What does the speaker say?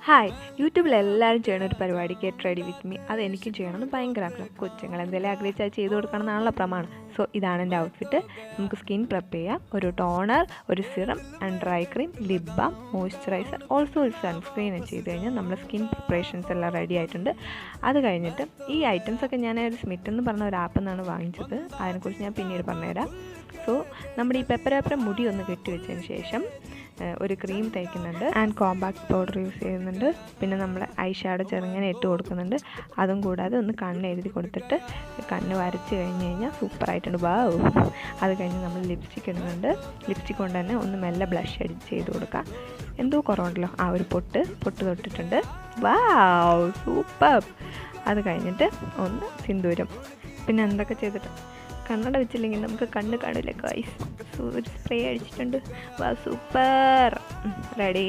Hi, യൂട്യൂബിൽ എല്ലാവരും ചെയ്യുന്ന ഒരു പരിപാടി ഗെറ്റ് റെഡി വിത്ത് മീ. അത് എനിക്കും ചെയ്യണമെന്ന് ഭയങ്കര ആഗ്രഹം. കൊച്ചുങ്ങൾ എന്തെങ്കിലും ആഗ്രഹിച്ചാൽ ചെയ്ത് കൊടുക്കണം എന്നാണല്ലോ പ്രമാണം. സോ ഇതാണ് എൻ്റെ ഔട്ട്ഫിറ്റ്. നമുക്ക് സ്കിൻ പ്രെപ്പ് ചെയ്യാം. ഒരു ടോണർ, ഒരു serum and dry cream, lip balm, moisturiser, also ഒരു സൺസ്ക്രീൻ ചെയ്ത് കഴിഞ്ഞാൽ നമ്മുടെ സ്കിൻ പ്രിപ്പറേഷൻസ് എല്ലാം റെഡി ആയിട്ടുണ്ട്. അത് കഴിഞ്ഞിട്ട് ഈ ഐറ്റംസൊക്കെ ഞാൻ ഒരു സ്മിത്ത് എന്ന് പറഞ്ഞ ഒരു ആപ്പിൽ നിന്നാണ് വാങ്ങിച്ചത്. അതിനെക്കുറിച്ച് ഞാൻ പിന്നീട് പറഞ്ഞുതരാം. സോ നമ്മുടെ ഈ പെപ്പര മുടി ഒന്ന് കെട്ടി വെച്ചതിന് ശേഷം ഒരു ക്രീം തേക്കുന്നുണ്ട് ആൻഡ് കോമ്പാക്ട് പൗഡർ യൂസ് ചെയ്യുന്നുണ്ട്. പിന്നെ നമ്മൾ ഐ ഷാഡോ ചെറുങ്ങനെ ഇട്ട് കൊടുക്കുന്നുണ്ട്. അതും കൂടാതെ ഒന്ന് കണ്ണ് എഴുതി കൊടുത്തിട്ട് കണ്ണ് വരച്ച് കഴിഞ്ഞ് കഴിഞ്ഞാൽ സൂപ്പറായിട്ടുണ്ട്. വാവ്. അത് കഴിഞ്ഞ് നമ്മൾ ലിപ്സ്റ്റിക് ഇടുന്നുണ്ട്. ലിപ്സ്റ്റിക് കൊണ്ട് തന്നെ ഒന്ന് മെല്ലെ ബ്ലഷ് അടിച്ച് ചെയ്ത് കൊടുക്കുക. എന്തോ കുറവുണ്ടല്ലോ, ആ ഒരു പൊട്ട് തൊട്ടിട്ടുണ്ട്. വാവ്, സൂപ്പർ. അത് കഴിഞ്ഞിട്ട് ഒന്ന് സിന്ദൂരം. പിന്നെ എന്തൊക്കെ ചെയ്തിട്ട് കണ്ണട വെച്ചില്ലെങ്കിൽ നമുക്ക് കണ്ണ് കാണില്ല ഗൈസ്. ഒരു സ്പ്രേ അടിച്ചിട്ടുണ്ട്. വാ, സൂപ്പർ. റെഡി.